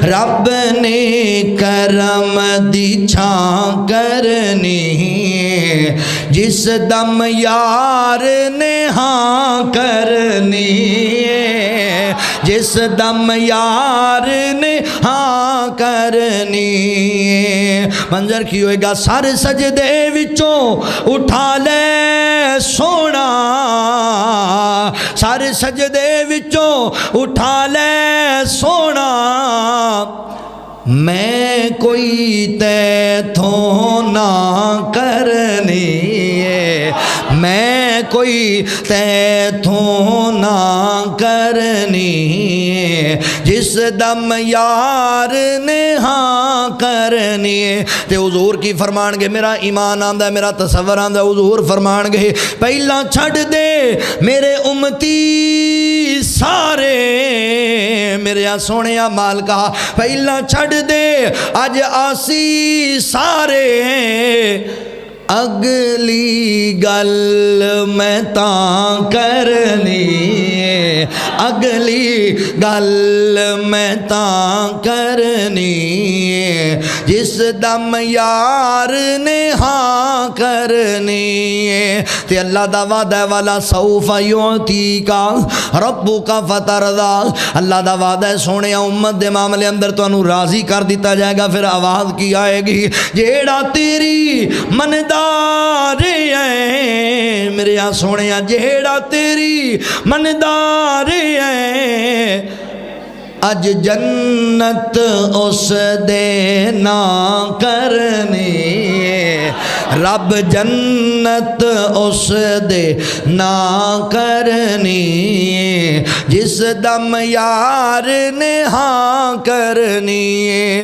رب نے کرم دی چھاں کرنی جس دم یار نے ہاں کرنی جس دم یار نے ہاں کرنی منظر کی ہوئے گا سر سجدے وچوں اٹھا لے سونا سر سجدے وچوں اٹھا لے سونا میں کوئی تیتھوں نہ کرنی میں کوئی تیتھوں نہ کرنی جس دم یار نے ہاں کرنی تے حضور کی فرمان گے میرا ایمان آندہ ہے میرا تصور آندہ ہے حضور فرمان گے پہلا چھڑ دے میرے امتی سارے میرے سونے مال کہا پہلا چھڑ دے اج آسی سارے اگلی گل میں تاں کرنی اگلی گل میں تاں کرنی جس دم یار نے ہاں کرنی تے اللہ دا وعدہ ہے والا سوف یعطیکا ربک فترضا اللہ دا وعدہ ہے سونے امت دے معاملے اندر تو انہوں راضی کر دیتا جائے گا پھر آواز کی آئے گی جیڑا تیری مندار ہے میرے یہاں سونے جیڑا تیری مندار ہے اج جنت اس دے نا کرنی رب جنت اس دے نا کرنی جس دم یار نے ہاں کرنی